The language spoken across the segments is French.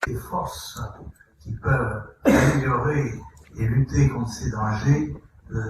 les forces qui peuvent améliorer et lutter contre ces dangers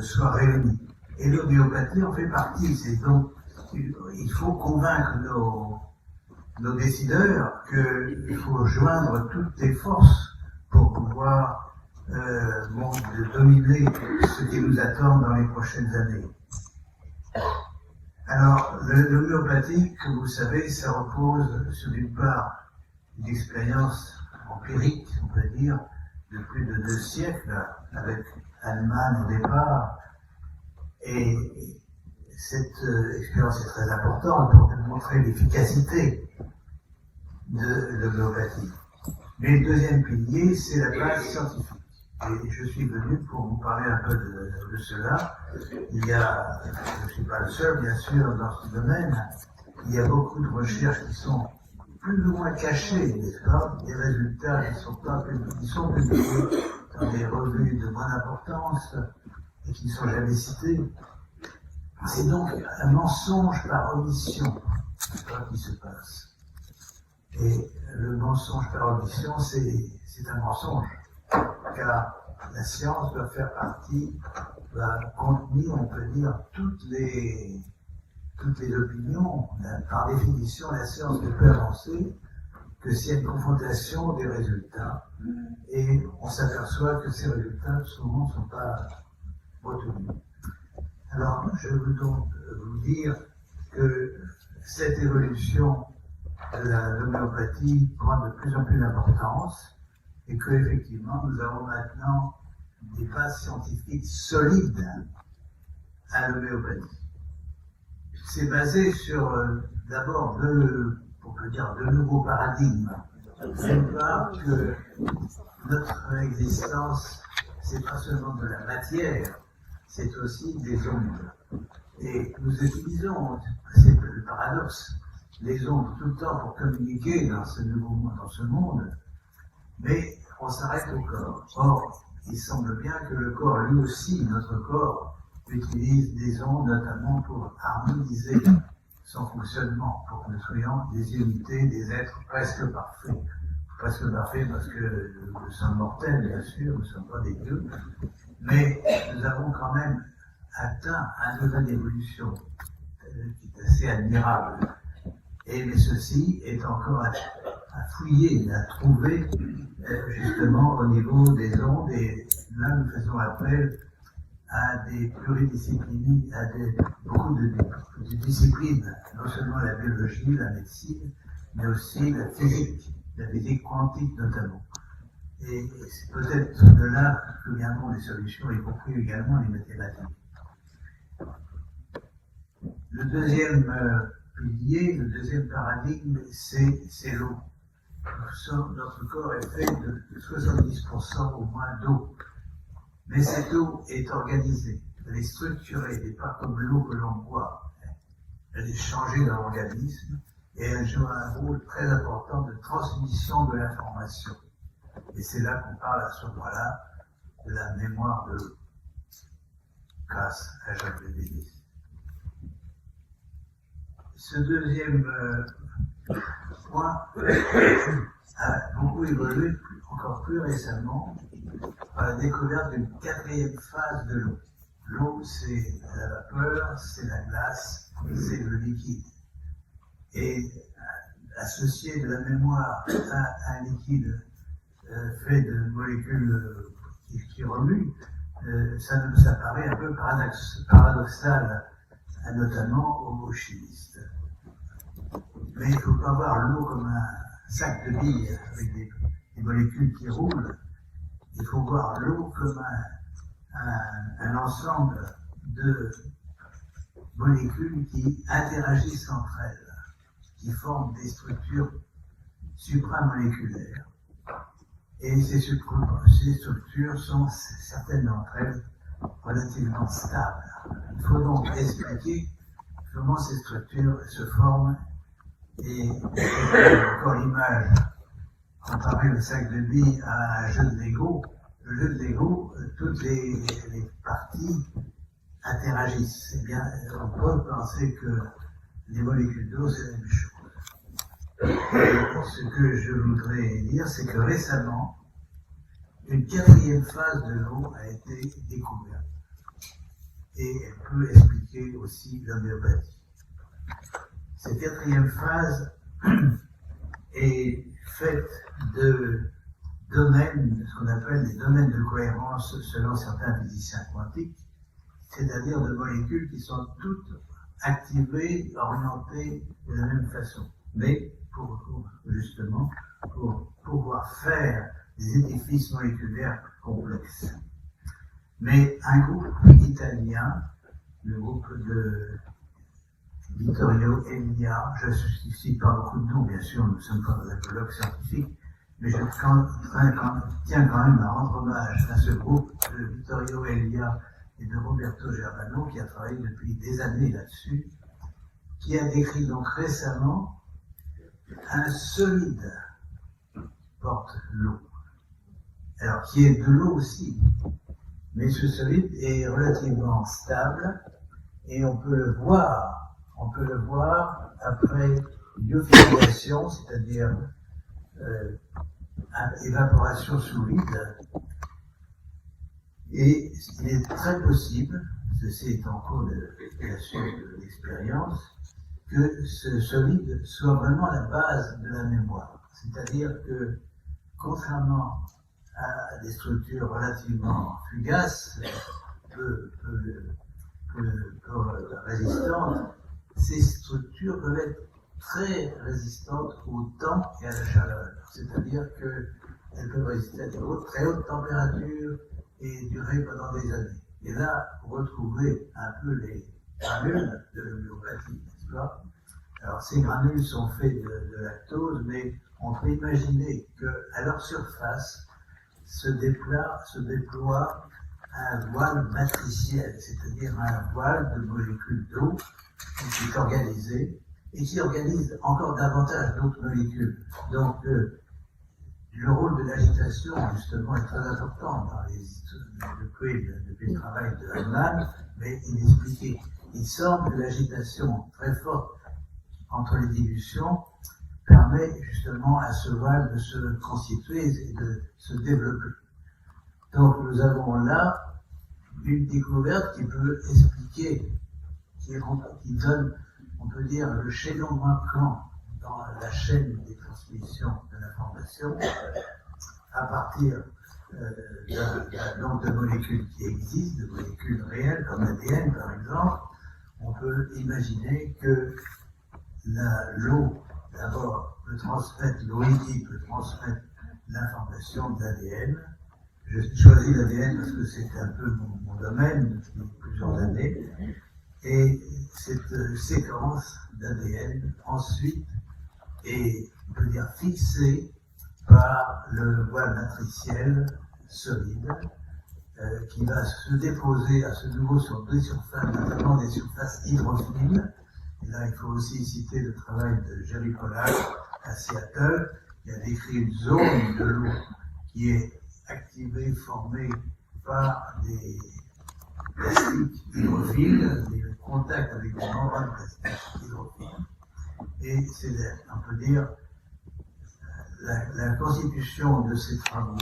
soient réunies. Et l'homéopathie en fait partie. C'est donc, il faut convaincre nos décideurs qu'il faut joindre toutes les forces pour pouvoir dominer ce qui nous attend dans les prochaines années. Alors, l'homéopathie, comme vous savez, ça repose sur d'une part une expérience empirique, on peut dire, de plus de 2 siècles, avec Hahnemann au départ, et cette expérience est très importante pour démontrer l'efficacité de l'homéopathie. Mais le deuxième pilier, c'est la base scientifique. Et je suis venu pour vous parler un peu de cela. Je ne suis pas le seul, bien sûr, dans ce domaine. Il y a beaucoup de recherches qui sont plus ou moins cachées, n'est-ce pas? Des résultats qui sont publiés dans des revues de bonne importance et qui ne sont jamais cités. C'est donc un mensonge par omission qui se passe. Et le mensonge par omission, c'est un mensonge. Car la science doit faire partie, doit contenir, on peut dire, toutes les opinions. Par définition, la science ne peut avancer que s'il y a une confrontation des résultats. Et on s'aperçoit que ces résultats, souvent, ne sont pas retenus. Alors, je veux donc vous dire que cette évolution de l'homéopathie prend de plus en plus d'importance et qu'effectivement, nous avons maintenant des bases scientifiques solides à l'homéopathie. C'est basé sur, d'abord, on peut dire, de nouveaux paradigmes. D'une part, que notre existence, c'est pas seulement de la matière, c'est aussi des ondes. Et nous utilisons, c'est le paradoxe, les ondes tout le temps pour communiquer dans ce monde, mais on s'arrête au corps. Or, il semble bien que le corps, lui aussi, notre corps, utilise des ondes notamment pour harmoniser son fonctionnement, pour que nous soyons des unités, des êtres presque parfaits. Presque parfaits parce que nous sommes mortels, bien sûr, nous ne sommes pas des dieux, mais nous avons quand même atteint un degré d'évolution qui est assez admirable. Mais ceci est encore à fouiller, à trouver justement au niveau des ondes, et là nous faisons appel à des pluridisciplines, à beaucoup de disciplines, non seulement la biologie, la médecine, mais aussi la physique quantique notamment. Et c'est peut-être de là que viendront les solutions, y compris également les mathématiques. Le deuxième pilier, le deuxième paradigme, c'est l'eau. Notre corps est fait de 70% au moins d'eau. Mais cette eau est organisée, elle est structurée, elle n'est pas comme l'eau que l'on boit. Elle est changée dans l'organisme et elle joue un rôle très important de transmission de l'information. Et c'est là qu'on parle à ce moment-là de la mémoire de l'eau, grâce à Jacques Lévy. Ce deuxième point a beaucoup évolué encore plus récemment par la découverte d'une 4e phase de l'eau. L'eau, c'est la vapeur, c'est la glace, c'est le liquide. Et associer de la mémoire à un liquide fait de molécules qui remuent, ça nous apparaît un peu paradoxal, notamment aux chimistes. Mais il ne faut pas voir l'eau comme un sac de billes avec des molécules qui roulent. Il faut voir l'eau comme un ensemble de molécules qui interagissent entre elles, qui forment des structures supramoléculaires. Et ces structures sont, certaines d'entre elles, relativement stables. Il faut donc expliquer comment ces structures se forment. Et encore l'image, comparer le sac de billes à un jeu de Lego. Le jeu de Lego, toutes les parties interagissent. Eh bien, on peut penser que les molécules d'eau, c'est la même chose. Et ce que je voudrais dire, c'est que récemment, une quatrième phase de l'eau a été découverte. Et elle peut expliquer aussi l'homéopathie. Cette quatrième phase est faite de domaines, ce qu'on appelle des domaines de cohérence selon certains physiciens quantiques, c'est-à-dire de molécules qui sont toutes activées, orientées de la même façon, mais justement pour pouvoir faire des édifices moléculaires complexes. Mais un groupe italien, le groupe de Vittorio Elia, je ne cite pas beaucoup de noms, bien sûr, nous ne sommes pas dans un colloque scientifique, mais je tiens quand même à rendre hommage à ce groupe de Vittorio Elia et de Roberto Germano, qui a travaillé depuis des années là-dessus, qui a décrit donc récemment un solide qui porte l'eau. Alors, qui est de l'eau aussi, mais ce solide est relativement stable et on peut le voir après lyophilisation, c'est-à-dire évaporation sous vide. Et il est très possible, ceci est en cours de l'expérience, que ce solide soit vraiment la base de la mémoire. C'est-à-dire que, contrairement à des structures relativement fugaces, peu résistantes, ces structures peuvent être très résistantes au temps et à la chaleur. C'est-à-dire qu'elles peuvent résister à de très hautes températures et durer pendant des années. Et là, vous retrouvez un peu les granules de l'homéopathie, n'est-ce pas? Alors, ces granules sont faits de lactose, mais on peut imaginer qu'à leur surface se déploie un voile matriciel, c'est-à-dire un voile de molécules d'eau qui est organisé et qui organise encore davantage d'autres molécules. Donc, le rôle de l'agitation, justement, est très important depuis le travail de Hahnemann, mais inexpliqué. Il semble que l'agitation très forte entre les dilutions permet justement à ce voile de se constituer et de se développer. Donc nous avons là une découverte qui peut expliquer, qui donne, on peut dire, le chaînon manquant dans la chaîne des transmissions de l'information à partir d'un nombre de molécules qui existent, de molécules réelles comme l'ADN par exemple. On peut imaginer que l'eau, d'abord, l'eau liquide peut transmettre l'information de l'ADN. Je choisis l'ADN parce que c'est un peu mon domaine depuis plusieurs années. Et cette séquence d'ADN, ensuite, est, on peut dire, fixée par le voile matriciel solide, qui va se déposer à ce nouveau sur des surfaces, notamment des surfaces hydrophiles. Et là, il faut aussi citer le travail de Jerry Pollack à Seattle, qui a décrit une zone de l'eau qui est activée, formée par des plastiques hydrophiles, des contacts avec des membranes plastiques hydrophiles. Et c'est, on peut dire, la constitution de ces travaux,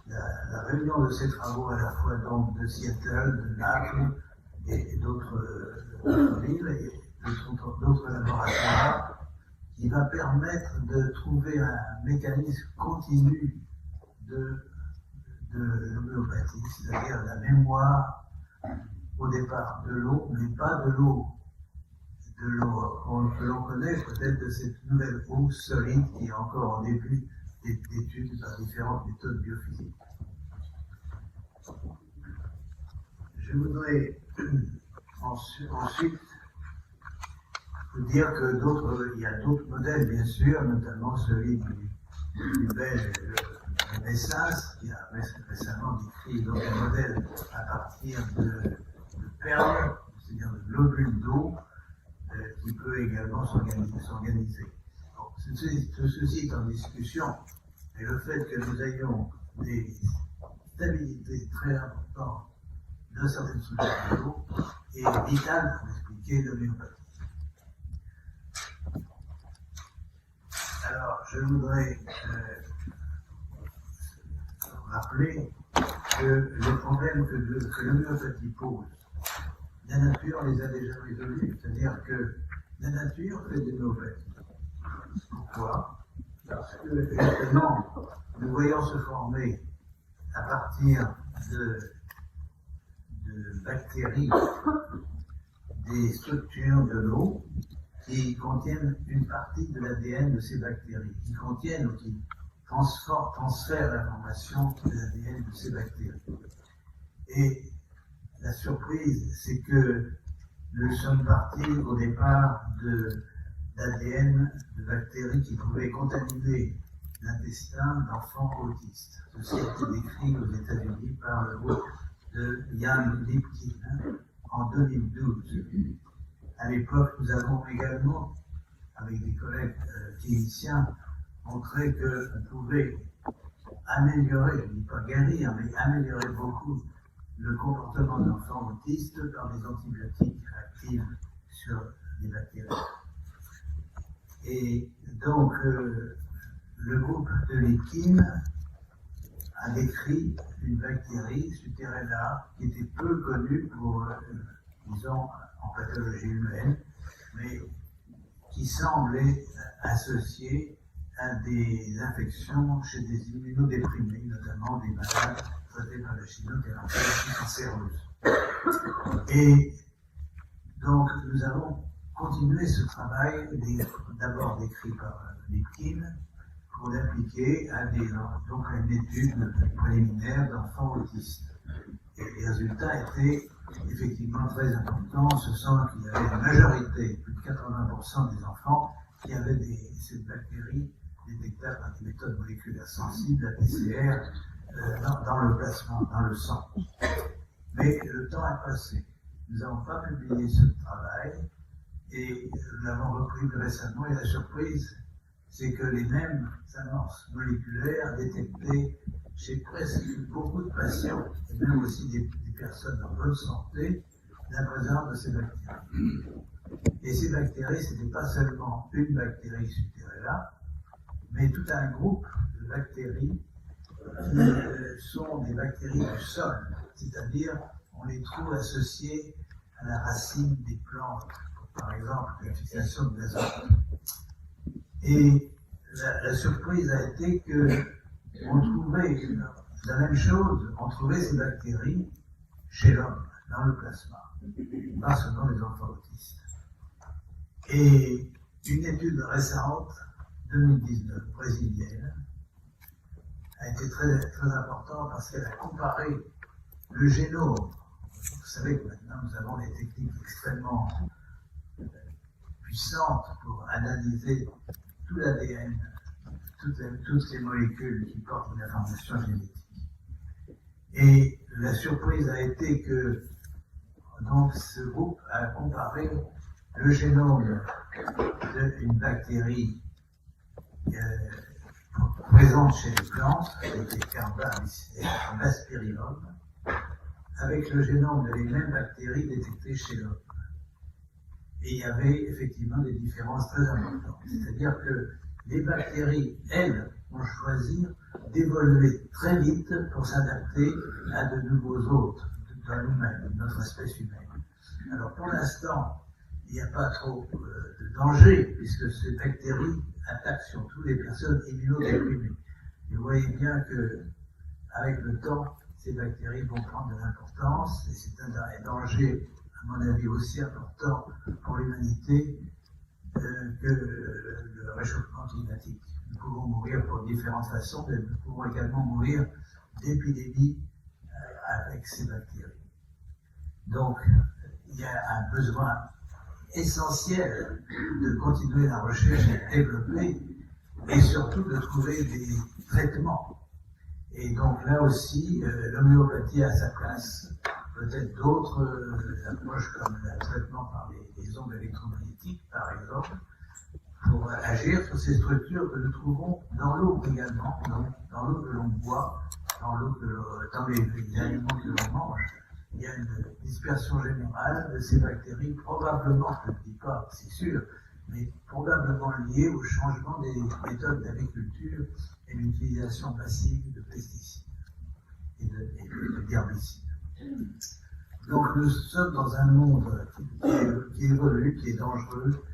la réunion de ces travaux à la fois donc de Seattle, de Naples et d'autres villes et d'autres laboratoires, qui va permettre de trouver un mécanisme continu de l'homéopathie, c'est-à-dire la mémoire au départ de l'eau, mais pas de l'eau que l'on connaît, peut-être de cette nouvelle eau solide qui est encore en début d'études par différentes méthodes biophysiques. Je voudrais ensuite vous dire que il y a d'autres modèles, bien sûr, notamment celui du belge Messas, qui a récemment décrit donc un modèle à partir de perles, c'est-à-dire de globules d'eau, qui peut également s'organiser. Ceci est en discussion, et le fait que nous ayons des stabilités très importantes de certaines structures de l'eau est vital pour expliquer l'homéopathie. Alors, je voudrais rappeler que les problèmes que l'homéopathie pose, la nature les a déjà résolus, c'est-à-dire que la nature fait de l'homéopathie. Pourquoi? Parce que, justement, nous voyons se former à partir de bactéries des structures de l'eau qui contiennent une partie de l'ADN de ces bactéries, qui contiennent ou qui transfèrent l'information de l'ADN de ces bactéries. Et la surprise, c'est que nous sommes partis au départ d'ADN de bactéries qui pouvaient contaminer l'intestin d'enfants autistes. Ceci a été décrit aux États-Unis par le groupe de Jan Lipkin en 2012. À l'époque, nous avons également, avec des collègues cliniciens, montré qu'on pouvait améliorer, je ne dis pas guérir, mais améliorer beaucoup le comportement d'enfants autistes par des antibiotiques actifs sur des bactéries. Et donc, le groupe de Lipkin a décrit une bactérie, Suterella, qui était peu connue pour, disons, en pathologie humaine, mais qui semblait associée à des infections chez des immunodéprimés, notamment des malades traités par la chimiothérapie cancéreuse. Et donc, nous avons continué ce travail, d'abord décrit par Lipkin, pour l'appliquer à donc à une étude préliminaire d'enfants autistes. Et les résultats étaient effectivement très importants, ce sont qu'il y avait une majorité, plus de 80% des enfants, qui avaient cette bactérie détectable par des méthodes moléculaires sensibles, la PCR, dans le plasma, dans le sang. Mais le temps est passé. Nous n'avons pas publié ce travail et nous l'avons repris récemment et la surprise, c'est que les mêmes amorces moléculaires détectées chez presque beaucoup de patients, et même aussi des personnes en bonne santé, la présence de ces bactéries. Et ces bactéries, ce n'était pas seulement une bactérie Suterella, mais tout un groupe de bactéries qui sont des bactéries du sol, c'est-à-dire on les trouve associées à la racine des plantes, par exemple la fixation de l'azote. Et la surprise a été qu'on trouvait la même chose, on trouvait ces bactéries chez l'homme, dans le plasma, pas seulement les enfants autistes. Et une étude récente, 2019, brésilienne, a été très, très importante parce qu'elle a comparé le génome. Vous savez que maintenant nous avons des techniques extrêmement puissantes pour analyser tout l'ADN, toutes les molécules qui portent une information génétique. Et la surprise a été que donc, ce groupe a comparé le génome d'une bactérie présente chez les plantes, avec les Carbaspirillum, avec le génome de les mêmes bactéries détectées chez l'homme. Et il y avait effectivement des différences très importantes. C'est-à-dire que les bactéries, elles, vont choisir d'évoluer très vite pour s'adapter à de nouveaux hôtes dans nous-mêmes, notre espèce humaine. Alors pour l'instant, il n'y a pas trop de danger, puisque ces bactéries attaquent surtout les personnes immunodéprimées. Et vous voyez bien que, avec le temps, ces bactéries vont prendre de l'importance, et c'est un danger, à mon avis, aussi important pour l'humanité que le réchauffement climatique. Nous pouvons mourir pour différentes façons, mais nous pouvons également mourir d'épidémies avec ces bactéries. Donc, il y a un besoin essentiel de continuer la recherche et de développer, et surtout de trouver des traitements. Et donc là aussi, l'homéopathie a sa place. Peut-être d'autres approches comme le traitement par les ondes électromagnétiques, par exemple, pour agir sur ces structures que nous trouvons dans l'eau également, dans l'eau que l'on boit, dans les aliments que l'on mange. Il y a une dispersion générale de ces bactéries, probablement, je ne dis pas, c'est sûr, mais probablement lié au changement des méthodes d'agriculture et l'utilisation massive de pesticides et d'herbicides. Donc nous sommes dans un monde qui évolue, qui est dangereux,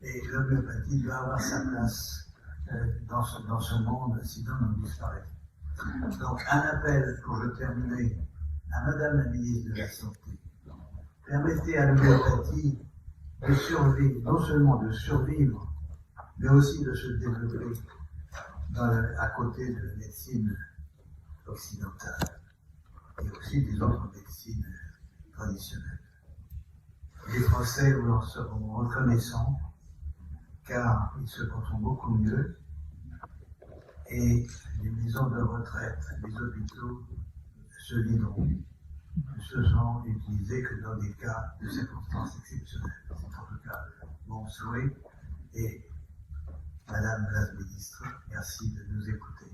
et l'homéopathie doit avoir sa place dans ce monde, sinon nous disparaît. Donc un appel, pour je terminer, à Madame la ministre de la Santé. Permettez à l'homéopathie de survivre, non seulement de survivre, mais aussi de se développer à côté de la médecine occidentale et aussi des autres médecines traditionnelles. Les Français vous en seront reconnaissants, car ils se portent beaucoup mieux, et les maisons de retraite, les hôpitaux se videront. Ne se sont utilisés que dans des cas de circonstances exceptionnelles. C'est en tout cas mon souhait. Et Madame la Ministre, merci de nous écouter.